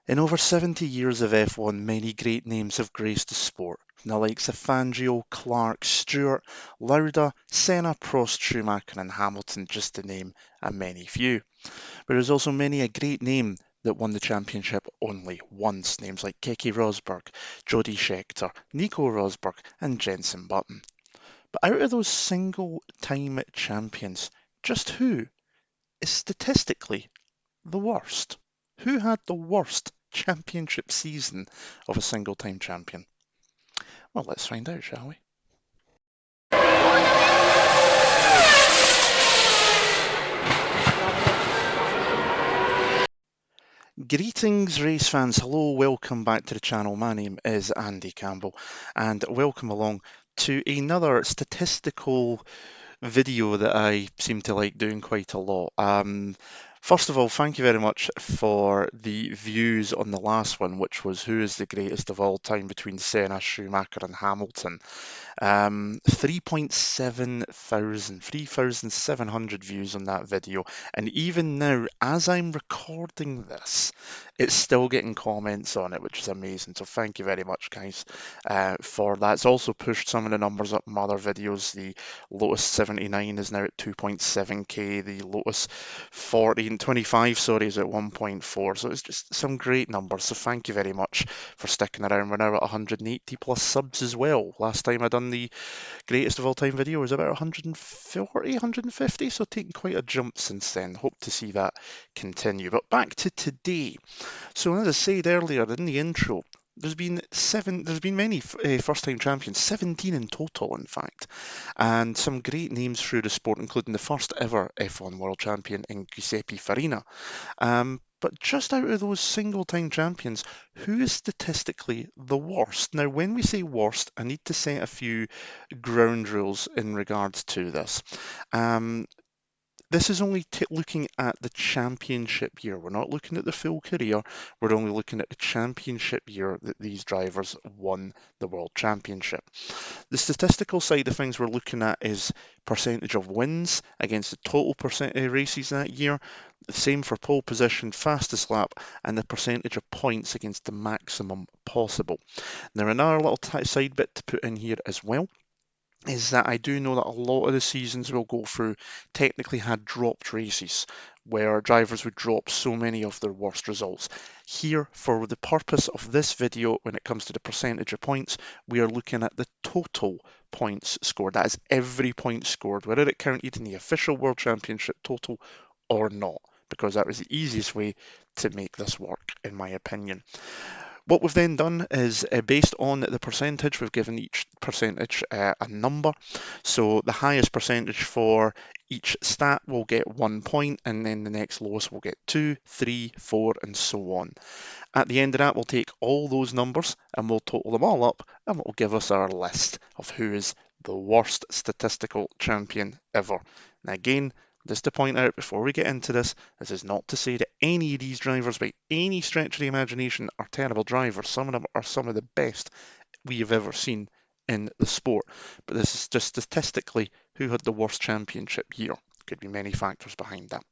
In over 70 years of F1, many great names have graced the sport, from the likes of Fangio, Clark, Stewart, Lauda, Senna, Prost, Schumacher and Hamilton, just to name a many few. But there's also many a great name that won the championship only once, names like Keke Rosberg, Jody Scheckter, Nico Rosberg and Jenson Button. But out of those single-time champions, just who is statistically the worst? Who had the worst championship season of a single-time champion? Well, let's find out, shall we? Greetings, race fans. Hello, welcome back to the channel. My name is Andy Campbell, and welcome along to another statistical video that I seem to like doing quite a lot. First of all, thank you very much for the views on the last one, which was who is the greatest of all time between Senna, Schumacher and Hamilton. 3,700 views on that video. And even now, as I'm recording this, it's still getting comments on it, which is amazing. So thank you very much, guys, for that. It's also pushed some of the numbers up in other videos. The Lotus 79 is now at 2.7k. The Lotus 40 and 25, sorry, is at 1.4. So it's just some great numbers. So thank you very much for sticking around. We're now at 180 plus subs as well. Last time I done the greatest of all time video was about 140, 150, so taking quite a jump since then. Hope to see that continue. But back to today. So as I said earlier in the intro, there's been many first-time champions, 17 in total, in fact, and some great names through the sport, including the first ever F1 world champion in Giuseppe Farina. But just out of those single-time champions, who is statistically the worst? Now, when we say worst, I need to set a few ground rules in regards to this. This is only looking at the championship year. We're not looking at the full career. We're only looking at the championship year that these drivers won the World Championship. The statistical side of things we're looking at is percentage of wins against the total races that year. The same for pole position, fastest lap, and the percentage of points against the maximum possible. Now, another little side bit to put in here as well is that I do know that a lot of the seasons we'll go through technically had dropped races where drivers would drop so many of their worst results. Here, for the purpose of this video, when it comes to the percentage of points, we are looking at the total points scored. That is every point scored, whether it counted in the official World Championship total or not, because that was the easiest way to make this work, in my opinion. What we've then done is based on the percentage, we've given each percentage a number. So the highest percentage for each stat will get 1 point, and then the next lowest will get 2, 3, 4, and so on. At the end of that, we'll take all those numbers and we'll total them all up, and it will give us our list of who is the worst statistical champion ever. Now again, just to point out before we get into this is not to say that any of these drivers, by any stretch of the imagination, are terrible drivers. Some of them are some of the best we have ever seen in the sport. But this is just statistically who had the worst championship year. Could be many factors behind that.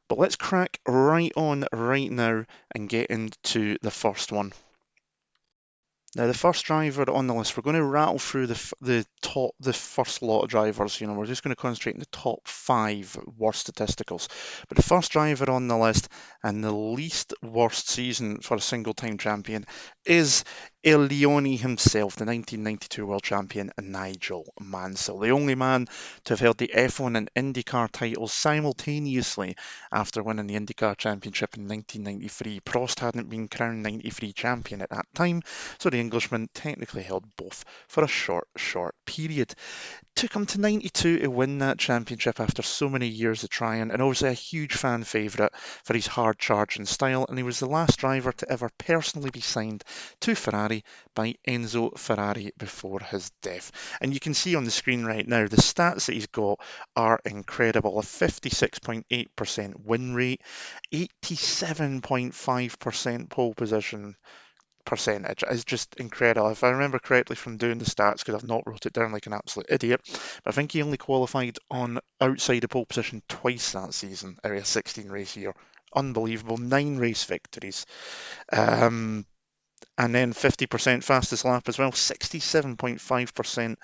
But let's crack right on right now and get into the first one. Now, the first driver on the list, we're going to rattle through the first lot of drivers. We're just going to concentrate on the top 5 worst statisticals. But the first driver on the list and the least worst season for a single-time champion is El Leone himself, the 1992 world champion, Nigel Mansell, the only man to have held the F1 and IndyCar titles simultaneously after winning the IndyCar championship in 1993. Prost hadn't been crowned 93 champion at that time, so the Englishman technically held both for a short period. Took him to 92 to win that championship after so many years of trying, and obviously a huge fan favourite for his hard charging style, and he was the last driver to ever personally be signed to Ferrari by Enzo Ferrari before his death. And you can see on the screen right now the stats that he's got are incredible. A 56.8% win rate, 87.5% pole position percentage is just incredible. If I remember correctly from doing the stats, because I've not wrote it down like an absolute idiot, but I think he only qualified on outside of pole position twice that season out of a 16 race year. unbelievable. 9 race victories. Um, and then 50% fastest lap as well, 67.5%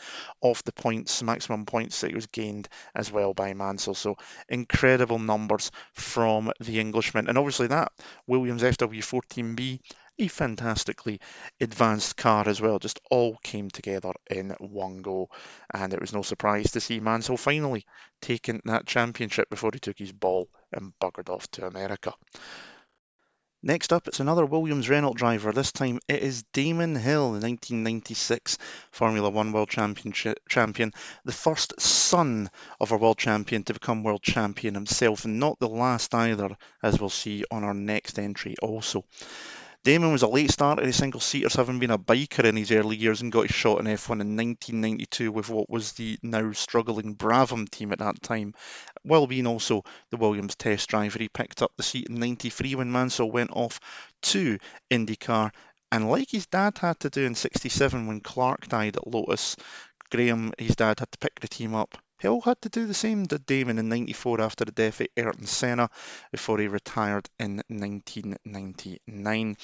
of the points, maximum points that he was gained as well by Mansell. So incredible numbers from the Englishman. And obviously that Williams FW14B, a fantastically advanced car as well, just all came together in one go. And it was no surprise to see Mansell finally taking that championship before he took his ball and buggered off to America. Next up, it's another Williams-Renault driver. This time it is Damon Hill, the 1996 Formula One World Champion, the first son of a world champion to become world champion himself, and not the last either, as we'll see on our next entry also. Damon was a late starter to single-seaters, having been a biker in his early years, and got his shot in F1 in 1992 with what was the now struggling Brabham team at that time, while being also the Williams test driver. He picked up the seat in 93 when Mansell went off to IndyCar, and like his dad had to do in 67 when Clark died at Lotus, Graham, his dad, had to pick the team up. Hill had to do the same to Damon in 94 after the death of Ayrton Senna before he retired in 1999.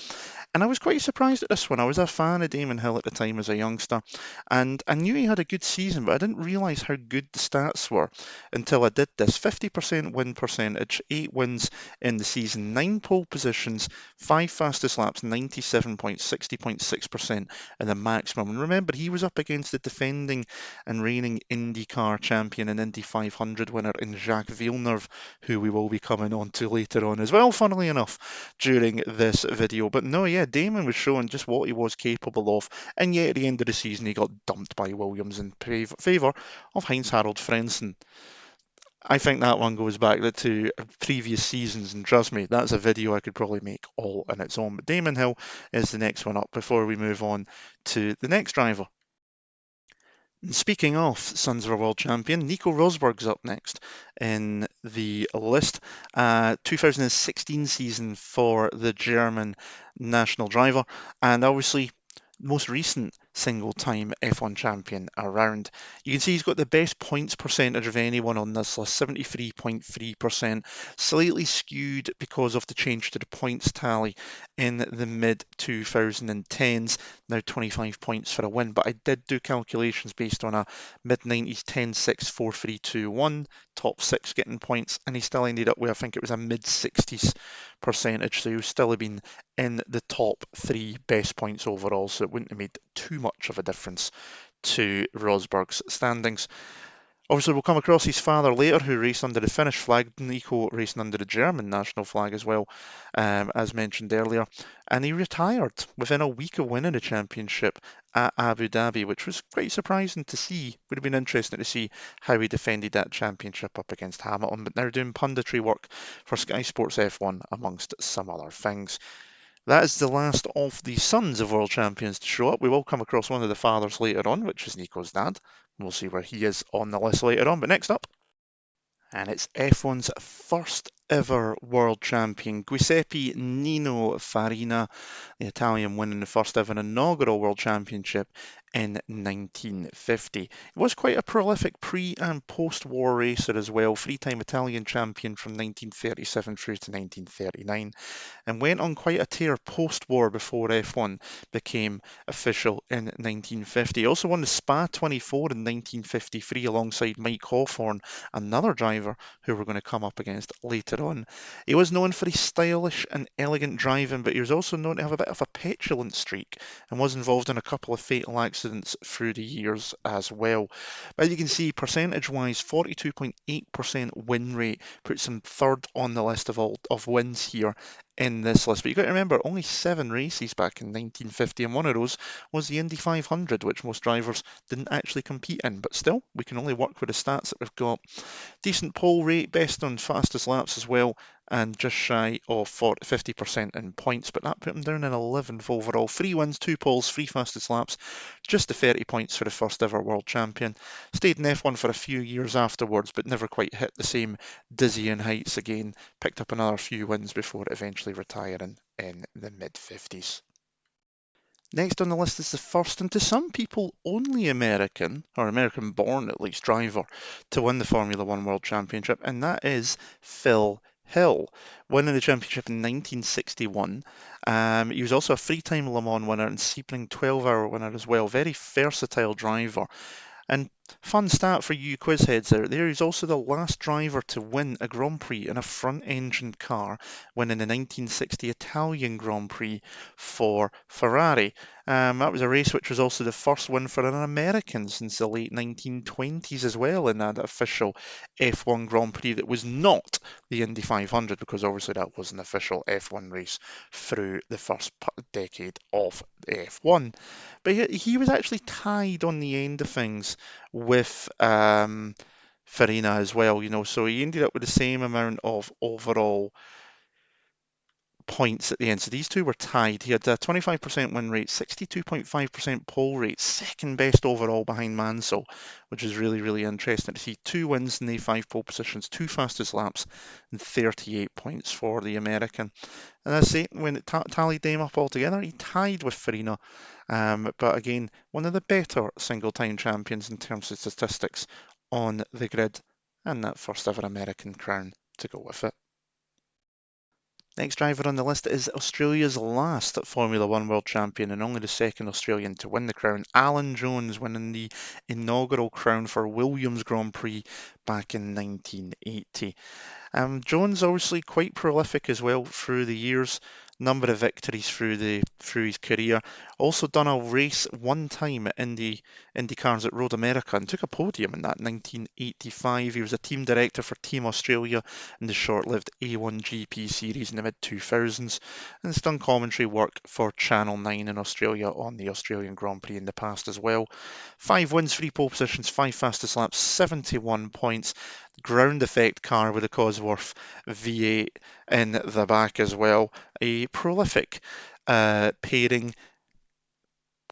And I was quite surprised at this one. I was a fan of Damon Hill at the time as a youngster, and I knew he had a good season, but I didn't realise how good the stats were until I did this. 50% win percentage, 8 wins in the season, 9 pole positions, 5 fastest laps, 97.60.6% in the maximum. And remember, he was up against the defending and reigning IndyCar champion and Indy 500 winner in Jacques Villeneuve, who we will be coming on to later on as well, funnily enough, during this video. But no, yeah, Damon was showing just what he was capable of, and yet at the end of the season he got dumped by Williams in favour of Heinz-Harald Frentzen. I think that one goes back to previous seasons, and trust me, that's a video I could probably make all on its own. But Damon Hill is the next one up before we move on to the next driver. Speaking of Sons of a World Champion, Nico Rosberg's up next in the list. 2016 season for the German national driver, and obviously most recent single-time F1 champion around. You can see he's got the best points percentage of anyone on this list, 73.3%, slightly skewed because of the change to the points tally in the mid-2010s, now 25 points for a win. But I did do calculations based on a mid-90s 10-6-4-3-2-1, top 6 getting points, and he still ended up with, I think it was a mid-60s percentage, so he would still have been in the top 3 best points overall, so it wouldn't have made too much of a difference to Rosberg's standings. Obviously, we'll come across his father later, who raced under the Finnish flag. Nico racing under the German national flag as well, as mentioned earlier. And he retired within a week of winning the championship at Abu Dhabi, which was quite surprising to see. Would have been interesting to see how he defended that championship up against Hamilton. But now doing punditry work for Sky Sports F1, amongst some other things. That is the last of the sons of world champions to show up. We will come across one of the fathers later on, which is Nico's dad. We'll see where he is on the list later on. But next up, and it's F1's first ever world champion, Giuseppe Nino Farina, the Italian winning the first ever inaugural world championship in 1950. He was quite a prolific pre- and post-war racer as well, three-time Italian champion from 1937 through to 1939, and went on quite a tear post-war before F1 became official in 1950. He also won the Spa 24 in 1953 alongside Mike Hawthorn, another driver who we're going to come up against later on. He was known for his stylish and elegant driving, but he was also known to have a bit of a petulant streak and was involved in a couple of fatal accidents through the years as well. But as you can see, percentage-wise, 42.8% win rate puts him third on the list of wins here in this list. But you've got to remember, only 7 races back in 1950, and one of those was the Indy 500, which most drivers didn't actually compete in. But still, we can only work with the stats that we've got. Decent pole rate, best on fastest laps as well, and just shy of 50% in points, but that put him down in 11th overall. 3 wins, 2 poles, 3 fastest laps, just the 30 points for the first ever world champion. Stayed in F1 for a few years afterwards, but never quite hit the same dizzying heights again. Picked up another few wins before eventually retiring in the mid-50s. Next on the list is the first, and to some people only American, or American-born at least, driver to win the Formula One World Championship, and that is Phil Hill, winning the championship in 1961. He was also a three-time Le Mans winner and Sebring 12-hour winner as well. Very versatile driver. And fun stat for you quiz heads out there, he's also the last driver to win a Grand Prix in a front-engine car, winning the 1960 Italian Grand Prix for Ferrari. That was a race which was also the first win for an American since the late 1920s as well in that official F1 Grand Prix that was not the Indy 500, because obviously that was an official F1 race through the first decade of F1. But he was actually tied on the end of things with Farina as well, so he ended up with the same amount of overall points at the end. So these two were tied. He had a 25% win rate, 62.5% pole rate, second best overall behind Mansell, which is really, really interesting to see. 2 wins in the 5 pole positions, 2 fastest laps, and 38 points for the American. And as I say, when it tallied them up all together, he tied with Farina. But again, one of the better single-time champions in terms of statistics on the grid, and that first ever American crown to go with it. Next driver on the list is Australia's last Formula One world champion and only the second Australian to win the crown, Alan Jones, winning the inaugural crown for Williams Grand Prix back in 1980. Jones obviously quite prolific as well through the years. Number of victories through his career. Also done a race one time in the IndyCars at Road America and took a podium in that 1985. He was a team director for Team Australia in the short-lived A1 GP series in the mid-2000s and has done commentary work for Channel 9 in Australia on the Australian Grand Prix in the past as well. 5 wins, 3 pole positions, 5 fastest laps, 71 points. Ground effect car with a Cosworth V8 in the back as well. A prolific pairing.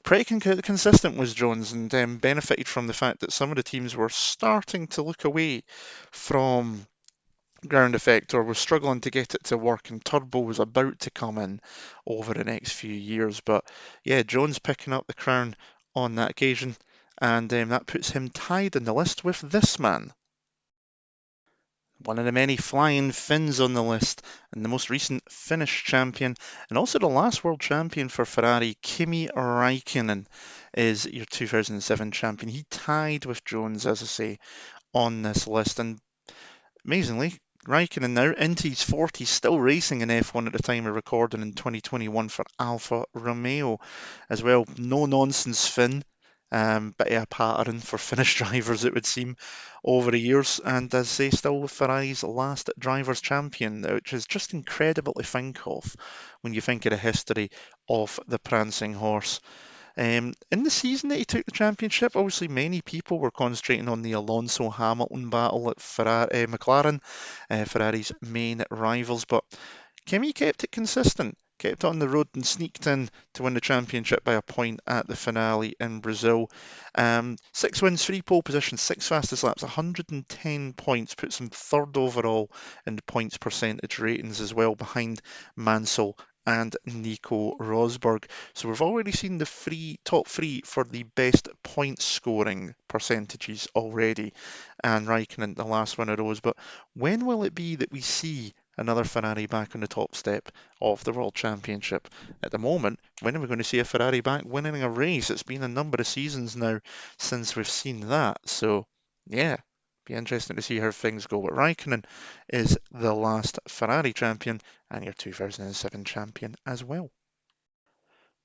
Pretty consistent was Jones and benefited from the fact that some of the teams were starting to look away from ground effect or were struggling to get it to work, and turbo was about to come in over the next few years. But yeah, Jones picking up the crown on that occasion, and that puts him tied in the list with this man. One of the many flying Finns on the list, and the most recent Finnish champion, and also the last world champion for Ferrari, Kimi Raikkonen, is your 2007 champion. He tied with Jones, as I say, on this list, and amazingly, Raikkonen now into his 40s, still racing in F1 at the time of recording in 2021 for Alfa Romeo as well. No nonsense Finn, bit of a pattern for Finnish drivers, it would seem, over the years. And as they still Ferrari's last drivers' champion, which is just incredible to think of when you think of the history of the prancing horse. In the season that he took the championship, obviously many people were concentrating on the Alonso-Hamilton battle at McLaren, Ferrari's main rivals, but Kimi kept it consistent, kept on the road and sneaked in to win the championship by a point at the finale in Brazil. 6 wins, 3 pole positions, 6 fastest laps, 110 points, puts him third overall in the points percentage ratings as well, behind Mansell and Nico Rosberg. So we've already seen the top three for the best point scoring percentages already, and Raikkonen the last one of those. But when will it be that we see another Ferrari back on the top step of the World Championship? At the moment, when are we going to see a Ferrari back winning a race? It's been a number of seasons now since we've seen that. So yeah, be interesting to see how things go. But Raikkonen is the last Ferrari champion and your 2007 champion as well.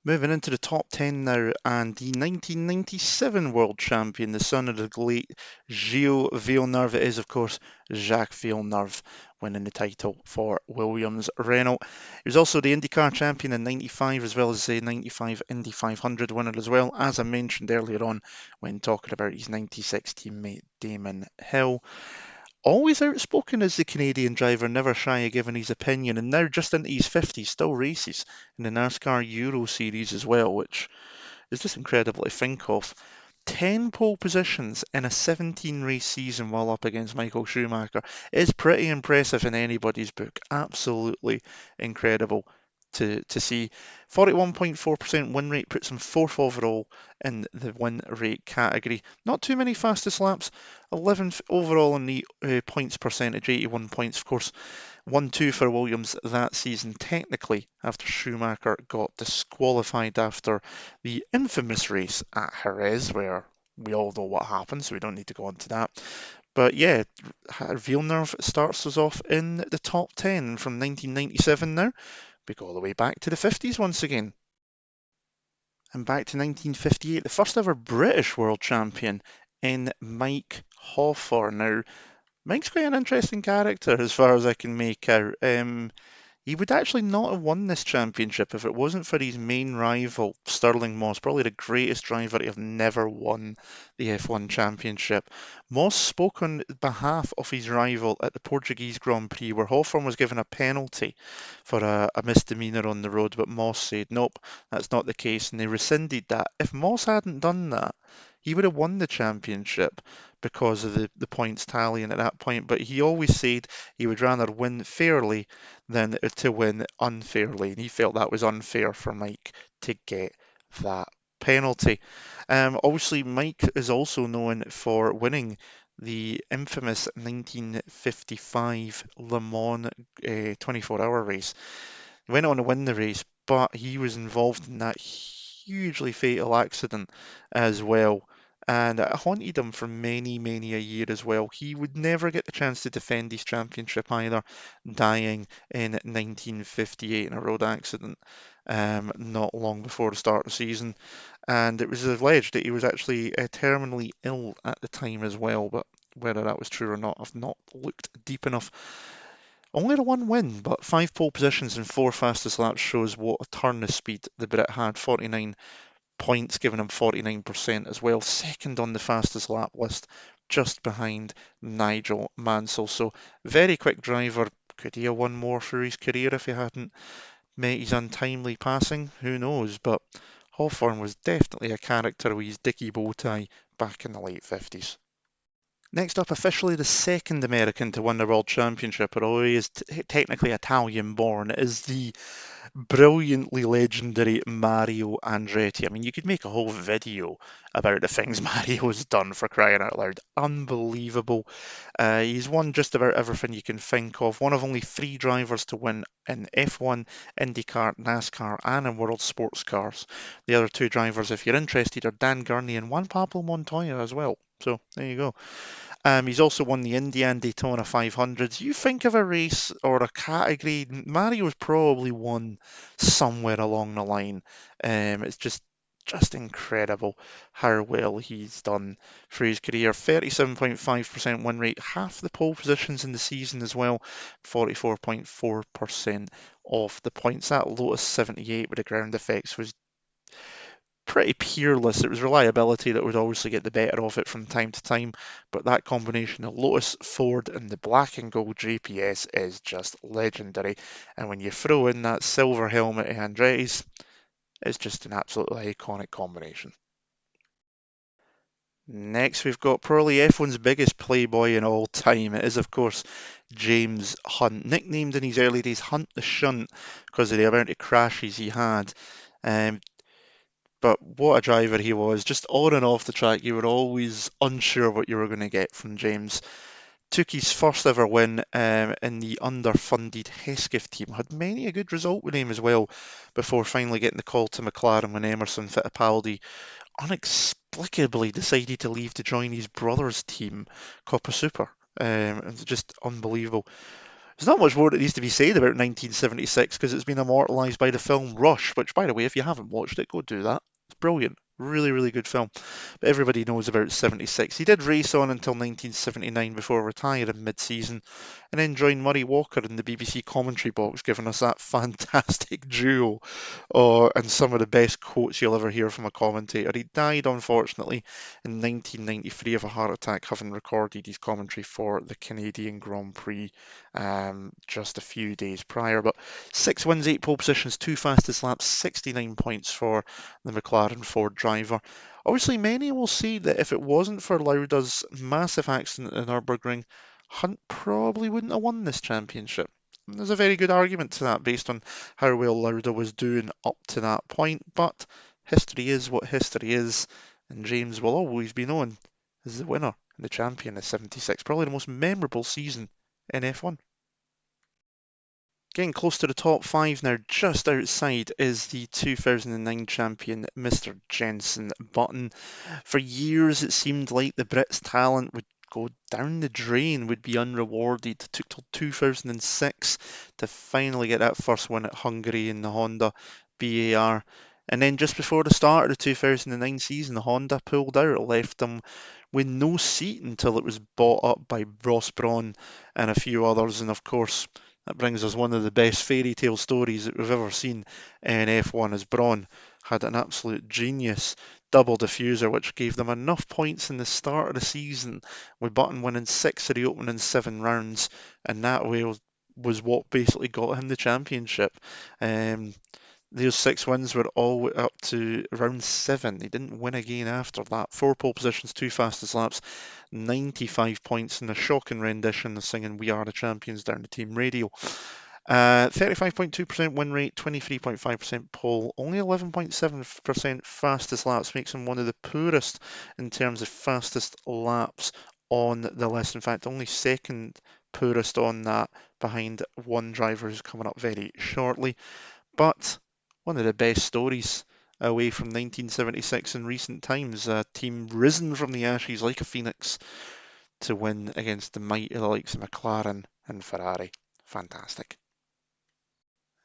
Moving into the top 10 now, and the 1997 world champion, the son of the late Gilles Villeneuve, it is, of course, Jacques Villeneuve, winning the title for Williams Renault. He was also the IndyCar champion in 95, as well as the 95 Indy 500 winner as well, as I mentioned earlier on when talking about his 96 teammate Damon Hill. Always outspoken as the Canadian driver, never shy of giving his opinion, and now just into his 50s, still races in the NASCAR Euro Series as well, which is just incredible to think of. 10 pole positions in a 17 race season while up against Michael Schumacher is pretty impressive in anybody's book. Absolutely incredible to see. 41.4% win rate puts him fourth overall in the win rate category. Not too many fastest laps, 11th overall in the points percentage, 81 points, of course. 1-2 for Williams that season, technically, after Schumacher got disqualified after the infamous race at Jerez, where we all know what happened, so we don't need to go into that. But yeah, Villeneuve starts us off in the top 10 from 1997 now. We go all the way back to the 50s once again. And back to 1958, the first ever British world champion in Mike Hawthorn. Now, Mike's quite an interesting character as far as I can make out. He would actually not have won this championship if it wasn't for his main rival, Stirling Moss, probably the greatest driver to have never won the F1 championship. Moss spoke on behalf of his rival at the Portuguese Grand Prix, where Hawthorn was given a penalty for a misdemeanor on the road, but Moss said, nope, that's not the case, and they rescinded that. If Moss hadn't done that, he would have won the championship because of the points tallying at that point, but he always said he would rather win fairly than to win unfairly, and he felt that was unfair for Mike to get that penalty. Obviously, Mike is also known for winning the infamous 1955 Le Mans 24-hour race. He went on to win the race, but he was involved in that hugely fatal accident as well. And it haunted him for many, many a year as well. He would never get the chance to defend his championship either, dying in 1958 in a road accident not long before the start of the season. And it was alleged that he was actually terminally ill at the time as well, but whether that was true or not, I've not looked deep enough. Only the one win, but 5 pole positions and 4 fastest laps shows what a turn of speed the Brit had. 49 points, giving him 49% as well. Second on the fastest lap list, just behind Nigel Mansell. So very quick driver. Could he have won more for his career if he hadn't met his untimely passing? Who knows? But Hawthorn was definitely a character with his dicky bow tie back in the late 50s. Next up, officially the second American to win the World Championship, although he is technically Italian born, is the brilliantly legendary Mario Andretti. I mean, you could make a whole video about the things Mario's done, for crying out loud. Unbelievable. He's won just about everything you can think of. One of only 3 drivers to win in F1, IndyCar, NASCAR, and in World Sports Cars. The other 2 drivers, if you're interested, are Dan Gurney and Juan Pablo Montoya as well. So there you go. He's also won the Indy and Daytona 500s. You think of a race or a category, Mario's probably won somewhere along the line. It's just incredible how well he's done for his career. 37.5% win rate, half the pole positions in the season as well, 44.4% of the points. That Lotus 78 with the ground effects was pretty peerless. It was reliability that would obviously get the better of it from time to time, but that combination of Lotus, Ford, and the black and gold GPS is just legendary. And when you throw in that silver helmet of Andretti's, it's just an absolutely iconic combination. Next, we've got probably F1's biggest playboy in all time. It is, of course, James Hunt, nicknamed in his early days Hunt the Shunt because of the amount of crashes he had. Um, But what a driver he was. Just on and off the track, you were always unsure what you were going to get from James. Took his first ever win in the underfunded Hesketh team. Had many a good result with him as well before finally getting the call to McLaren when Emerson Fittipaldi inexplicably decided to leave to join his brother's team, Coppa Super. It's just unbelievable. There's not much more that needs to be said about 1976 because it's been immortalised by the film Rush, which, by the way, if you haven't watched it, go do that. It's brilliant. Really, really good film. But everybody knows about 76. He did race on until 1979 before retiring mid-season and then joined Murray Walker in the BBC commentary box, giving us that fantastic duo and some of the best quotes you'll ever hear from a commentator. He died, unfortunately, in 1993 of a heart attack, having recorded his commentary for the Canadian Grand Prix just a few days prior. But 6 wins, 8 pole positions, 2 fastest laps, 69 points for the McLaren Ford driver. Obviously, many will say that if it wasn't for Lauda's massive accident in Nürburgring, Hunt probably wouldn't have won this championship. There's a very good argument to that based on how well Lauda was doing up to that point, but history is what history is, and James will always be known as the winner and the champion of 76, probably the most memorable season in F1. Getting close to the top five now, just outside, is the 2009 champion, Mr. Jenson Button. For years, it seemed like the Brits' talent would go down the drain, would be unrewarded. It took till 2006 to finally get that first win at Hungary in the Honda BAR. And then just before the start of the 2009 season, the Honda pulled out, left them with no seat until it was bought up by Ross Brawn and a few others. And of course, that brings us one of the best fairy tale stories that we've ever seen in F1, as Brawn had an absolute genius double diffuser, which gave them enough points in the start of the season, with Button winning 6 of the opening 7 rounds, and that way was what basically got him the championship. Um, those 6 wins were all up to round 7. He didn't win again after that. 4 pole positions, 2 fastest laps, 95 points, and a shocking rendition of singing "We Are the Champions" down the team radio. 35.2% win rate, 23.5% pole, only 11.7% fastest laps, makes him one of the poorest in terms of fastest laps on the list. In fact, only second poorest on that, behind one driver who's coming up very shortly. But one of the best stories away from 1976 in recent times. A team risen from the ashes like a phoenix to win against the mighty likes of McLaren and Ferrari. Fantastic.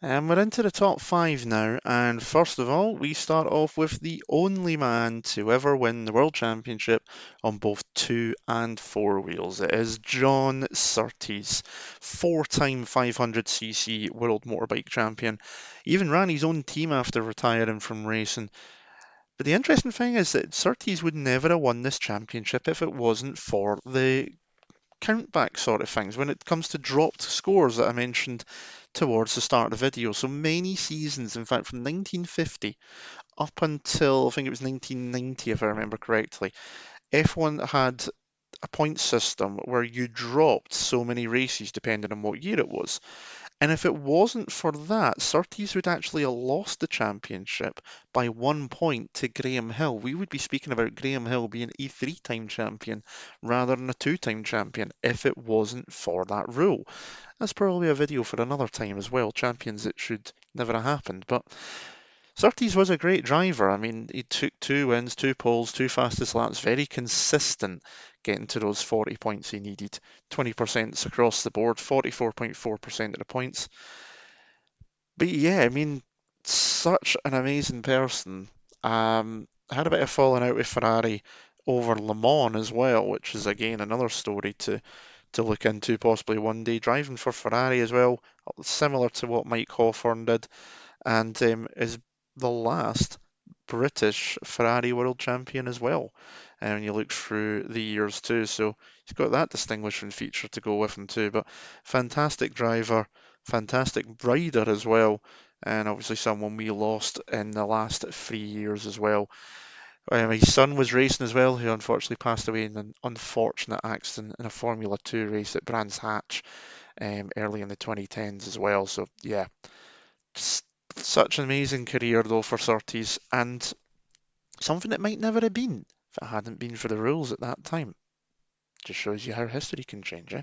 And we're into the top five now, and first of all, we start off with the only man to ever win the World Championship on both 2 and 4 wheels. It is John Surtees, 4-time 500cc World Motorbike Champion. He even ran his own team after retiring from racing. But the interesting thing is that Surtees would never have won this championship if it wasn't for the countback sort of things when it comes to dropped scores that I mentioned towards the start of the video. So many seasons, in fact, from 1950 up until I think it was 1990, if I remember correctly, F1 had a point system where you dropped so many races depending on what year it was. And if it wasn't for that, Surtees would actually have lost the championship by 1 point to Graham Hill. We would be speaking about Graham Hill being a 3-time champion rather than a 2-time champion if it wasn't for that rule. That's probably a video for another time as well, champions that should never have happened. But Surtees was a great driver. I mean, he took 2 wins, 2 poles, 2 fastest laps, very consistent getting to those 40 points he needed. 20% across the board, 44.4% of the points. But yeah, I mean, such an amazing person. Had a bit of falling out with Ferrari over Le Mans as well, which is again another story to look into possibly one day. Driving for Ferrari as well, similar to what Mike Hawthorn did, and is the last British Ferrari world champion as well. And when you look through the years too, so he's got that distinguishing feature to go with him too. But fantastic driver, fantastic rider as well, and obviously someone we lost in the last 3 years as well. His son was racing as well, who unfortunately passed away in an unfortunate accident in a Formula 2 race at Brands Hatch early in the 2010s as well. So yeah, such an amazing career though for Surtees, and something that might never have been if it hadn't been for the rules at that time. Just shows you how history can change, eh?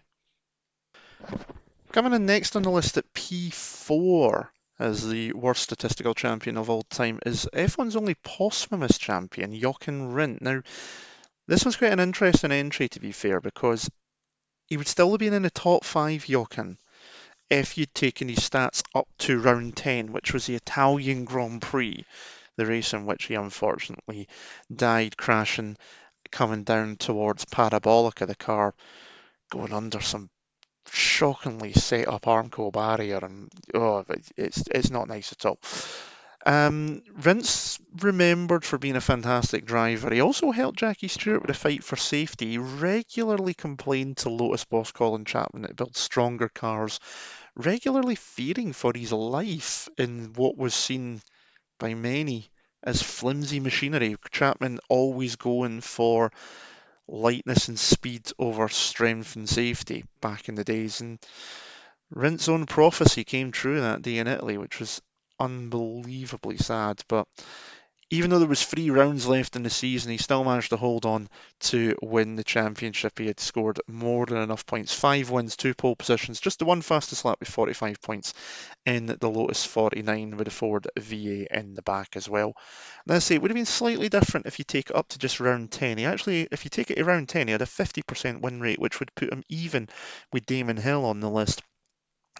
Coming in next on the list at P4 as the worst statistical champion of all time is F1's only posthumous champion, Jochen Rindt. Now, this was quite an interesting entry, to be fair, because he would still have been in the top 5, Jochen, if you'd taken his stats up to round 10, which was the Italian Grand Prix, the race in which he unfortunately died crashing, coming down towards Parabolica, the car going under some shockingly set up Armco barrier, and it's not nice at all. Rindt's remembered for being a fantastic driver. He also helped Jackie Stewart with a fight for safety. He regularly complained to Lotus boss Colin Chapman that built stronger cars, regularly fearing for his life in what was seen by many as flimsy machinery. Chapman always going for lightness and speed over strength and safety back in the days. And Rindt's own prophecy came true that day in Italy, which was unbelievably sad. But Even though there was 3 rounds left in the season, he still managed to hold on to win the championship. He had scored more than enough points. 5 wins, 2 pole positions, just the one fastest lap with 45 points in the Lotus 49 with a Ford VA in the back as well. And I say it would have been slightly different if you take it up to just round 10. He actually, if you take it to round 10, he had a 50% win rate, which would put him even with Damon Hill on the list.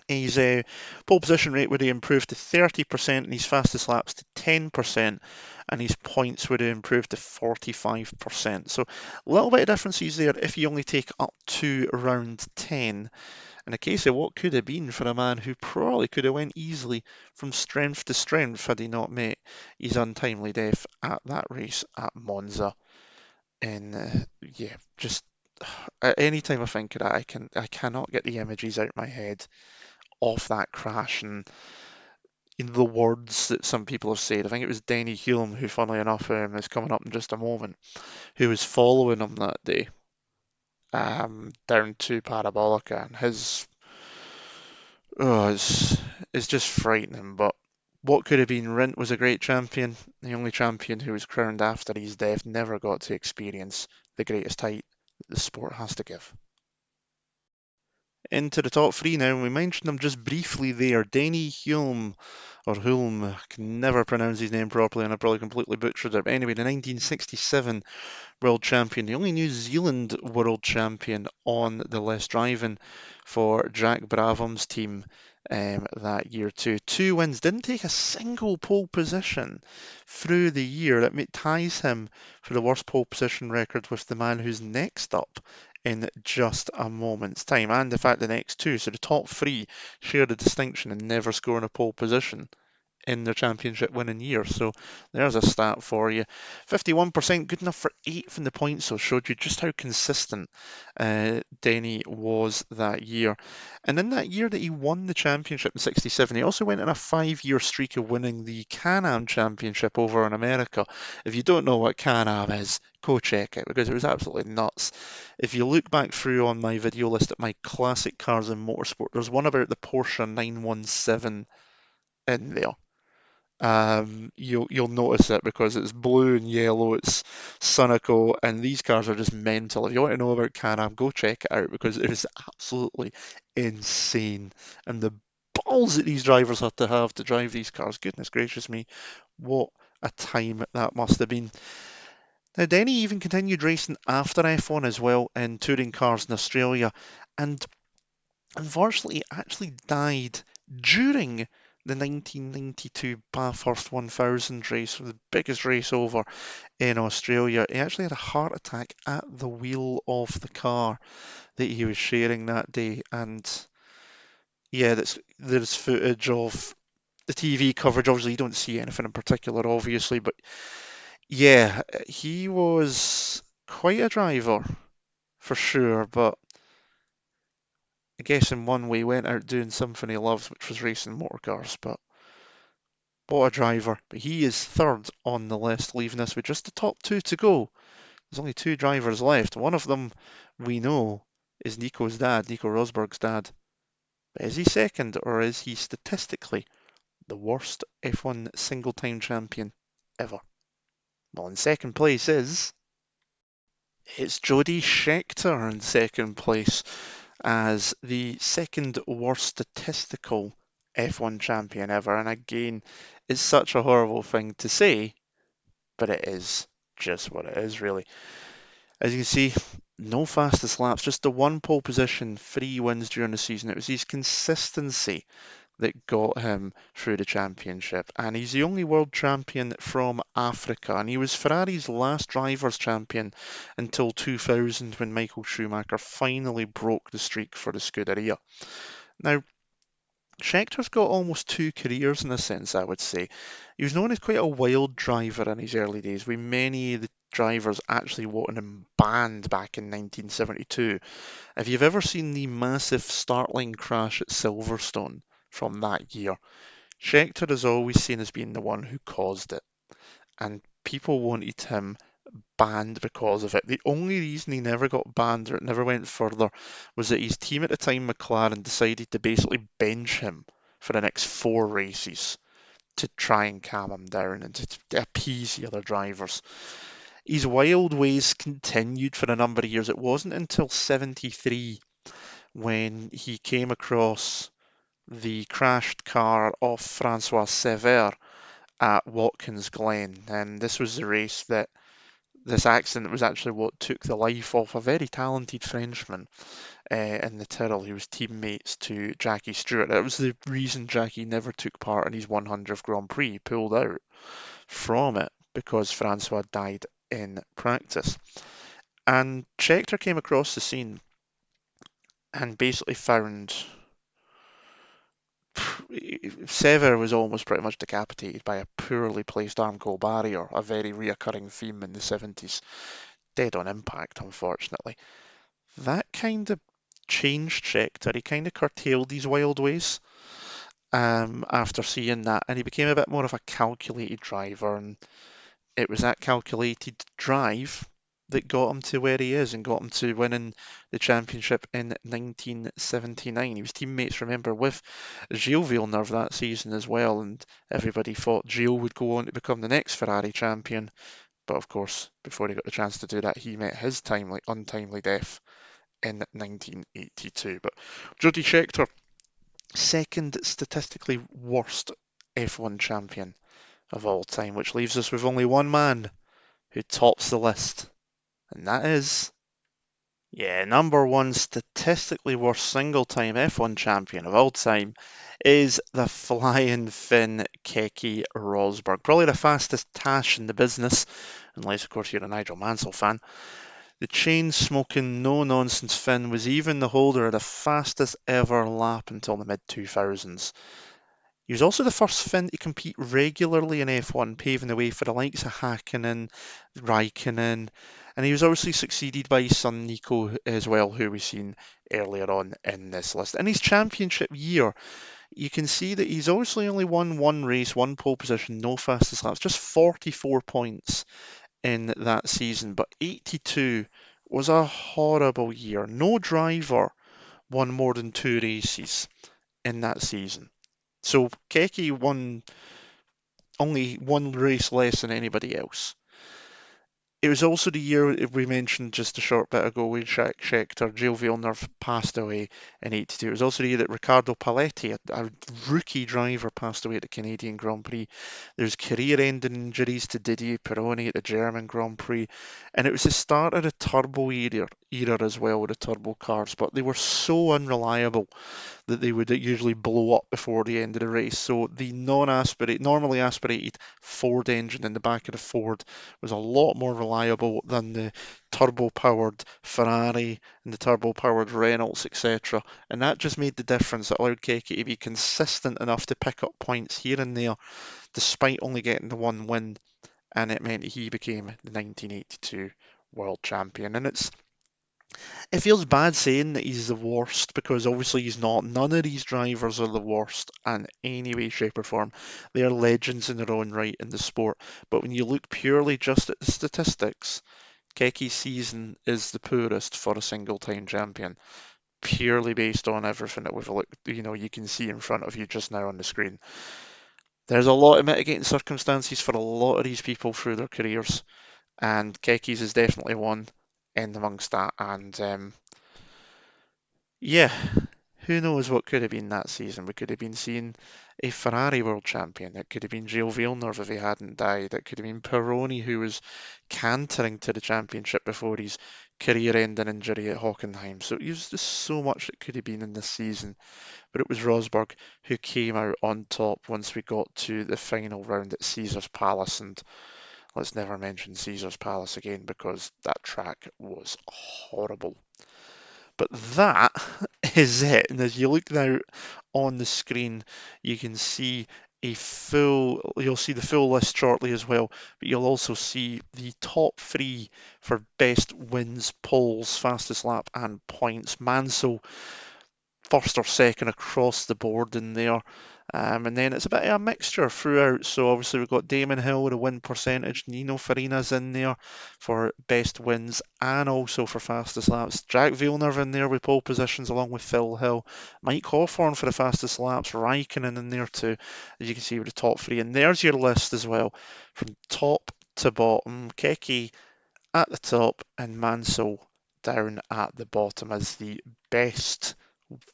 His pole position rate would have improved to 30% and his fastest laps to 10%, and his points would have improved to 45%. So a little bit of differences there if you only take up to round 10. In a case of what could have been for a man who probably could have went easily from strength to strength had he not met his untimely death at that race at Monza. And yeah, just at any time I think of that, I cannot get the images out of my head of that crash and in the words that some people have said. I think it was Denny Hulme, who, funnily enough, is coming up in just a moment, who was following him that day down to Parabolica, and his it's just frightening. But what could have been Rindt was a great champion. The only champion who was crowned after his death never got to experience the greatest height that the sport has to give. Into the top 3 now, and we mentioned them just briefly there. Denny Hulme, or Hulme, I can never pronounce his name properly and I probably completely butchered it. But anyway, the 1967 world champion, the only New Zealand world champion on the list, driving for Jacques Brabham's team that year too. 2 wins, didn't take a single pole position through the year. That ties him for the worst pole position record with the man who's next up in just a moment's time. And in fact, the next 2, so the top 3 share the distinction in never scoring a pole position in their championship winning year. So there's a stat for you. 51%, good enough for 8th in the points, so showed you just how consistent Denny was that year. And in that year that he won the championship in 67, he also went on a 5-year streak of winning the Can-Am championship over in America. If you don't know what Can-Am is, go check it because it was absolutely nuts. If you look back through on my video list at my classic cars in motorsport, there's one about the Porsche 917 in there. You'll notice it because it's blue and yellow, it's Sunoco, and these cars are just mental. If you want to know about Can-Am, go check it out because it is absolutely insane. And the balls that these drivers have to drive these cars, goodness gracious me, what a time that must have been. Now, Denny even continued racing after F1 as well in touring cars in Australia, and unfortunately actually died during the 1992 Bathurst 1000 race, the biggest race over in Australia. He actually had a heart attack at the wheel of the car that he was sharing that day. And yeah, there's footage of the TV coverage. Obviously, you don't see anything in particular, obviously, but yeah, he was quite a driver for sure. But I guess in one way, he went out doing something he loves, which was racing motor cars. But what a driver. But he is third on the list, leaving us with just the top 2 to go. There's only 2 drivers left. One of them we know is Nico's dad, Nico Rosberg's dad. But is he second, or is he statistically the worst F1 single-time champion ever? Well, in second place it's Jody Scheckter in second place as the second worst statistical F1 champion ever. And again, it's such a horrible thing to say, but it is just what it is, really. As you can see, no fastest laps, just the one pole position, 3 wins during the season. It was his consistency that got him through the championship. And he's the only world champion from Africa. And he was Ferrari's last driver's champion until 2000 when Michael Schumacher finally broke the streak for the Scuderia. Now, Schechter's got almost 2 careers in a sense, I would say. He was known as quite a wild driver in his early days, with many of the drivers actually wanting him banned back in 1972. If you've ever seen the massive startling crash at Silverstone from that year, Scheckter is always seen as being the one who caused it, and people wanted him banned because of it. The only reason he never got banned or it never went further was that his team at the time, McLaren, decided to basically bench him for the next 4 races to try and calm him down and to appease the other drivers. His wild ways continued for a number of years. It wasn't until 73 when he came across the crashed car of Francois Sever at Watkins Glen. And this was the race that this accident was actually what took the life of a very talented Frenchman in the Tyrrell who was teammates to Jackie Stewart. That was the reason Jackie never took part in his 100th Grand Prix. He pulled out from it because Francois died in practice. And Scheckter came across the scene and basically found Sever was almost pretty much decapitated by a poorly placed Armco barrier, a very reoccurring theme in the 70s. Dead on impact, unfortunately. That kind of changed Scheckter. He kind of curtailed these wild ways after seeing that, and he became a bit more of a calculated driver. And it was that calculated drive that got him to where he is and got him to winning the championship in 1979. He was teammates, remember, with Gilles Villeneuve that season as well, and everybody thought Gilles would go on to become the next Ferrari champion. But of course, before he got the chance to do that, he met his untimely death in 1982. But Jody Scheckter, second statistically worst F1 champion of all time, which leaves us with only one man who tops the list, and that is, number one statistically worst single-time F1 champion of all time is the flying Finn Keke Rosberg. Probably the fastest Tash in the business, unless of course you're a Nigel Mansell fan. The chain-smoking, no-nonsense Finn was even the holder of the fastest ever lap until the mid-2000s. He was also the first Finn to compete regularly in F1, paving the way for the likes of Hakkinen, Raikkonen, and he was obviously succeeded by his son Nico as well, who we've seen earlier on in this list. In his championship year, you can see that he's obviously only won one race, one pole position, no fastest laps, just 44 points in that season, but 82 was a horrible year. No driver won more than two races in that season. So Keke won only one race less than anybody else. It was also the year we mentioned just a short bit ago when Jacques Scheckter, Gilles Villeneuve passed away in 82. It was also the year that Riccardo Paletti, a rookie driver, passed away at the Canadian Grand Prix. There's career-ending injuries to Didier Pironi at the German Grand Prix. And it was the start of the turbo era as well with the turbo cars, but they were so unreliable that they would usually blow up before the end of the race. So the normally aspirated Ford engine in the back of the Ford was a lot more reliable than the turbo-powered Ferrari and the turbo-powered Renaults, etc. And that just made the difference. That allowed Keke to be consistent enough to pick up points here and there, despite only getting the one win. And it meant he became the 1982 world champion. And it feels bad saying that he's the worst because obviously he's not. None of these drivers are the worst in any way, shape, or form. They are legends in their own right in the sport. But when you look purely just at the statistics, Keke's season is the poorest for a single-time champion, purely based on everything that we've looked. You can see in front of you just now on the screen. There's a lot of mitigating circumstances for a lot of these people through their careers, and Keke's is definitely one in amongst that. And yeah, who knows what could have been that season? We could have been seeing a Ferrari world champion. It could have been Gilles Villeneuve if he hadn't died. It could have been Pironi, who was cantering to the championship before his career-ending injury at Hockenheim. So there's just so much that could have been in this season. But it was Rosberg who came out on top once we got to the final round at Caesar's Palace. And let's never mention Caesar's Palace again because that track was horrible. But that is it. And as you look now on the screen, you can see you'll see the full list shortly as well, but you'll also see the top three for best wins, poles, fastest lap, and points. Mansell first or second across the board in there. And then it's a bit of a mixture throughout. So obviously we've got Damon Hill with a win percentage. Nino Farina's in there for best wins and also for fastest laps. Jacques Villeneuve in there with pole positions along with Phil Hill. Mike Hawthorn for the fastest laps. Raikkonen in there too, as you can see with the top three. And there's your list as well from top to bottom. Keke at the top and Mansell down at the bottom as the best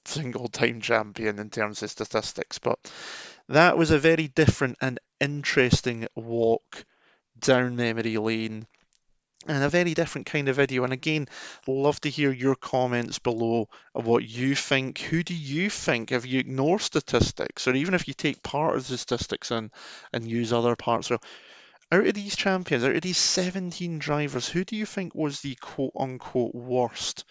single time champion in terms of statistics. But that was a very different and interesting walk down memory lane and a very different kind of video. And again, love to hear your comments below of what you think. Who do you think, if you ignore statistics, or even if you take part of the statistics and use other parts, or out of these champions, out of these 17 drivers, who do you think was the quote unquote worst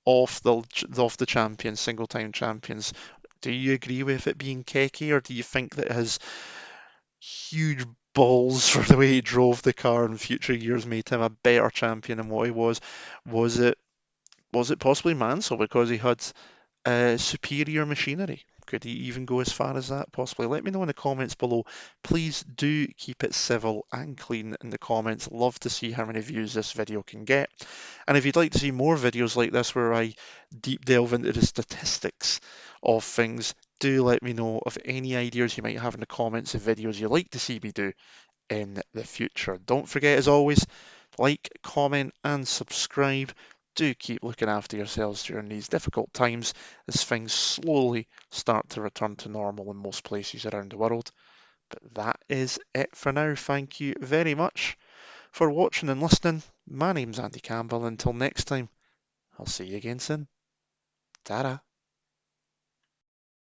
of the champions, single time champions? Do you agree with it being Keke, or do you think that his huge balls for the way he drove the car in future years made him a better champion than what he was? Was it possibly Mansell because he had superior machinery? Could he even go as far as that? Possibly. Let me know in the comments below. Please do keep it civil and clean in the comments. Love to see how many views this video can get. And if you'd like to see more videos like this where I deep delve into the statistics of things, do let me know of any ideas you might have in the comments of videos you'd like to see me do in the future. Don't forget, as always, like, comment, and subscribe. Do keep looking after yourselves during these difficult times as things slowly start to return to normal in most places around the world. But that is it for now. Thank you very much for watching and listening. My name's Andy Campbell. Until next time, I'll see you again soon. Ta-da.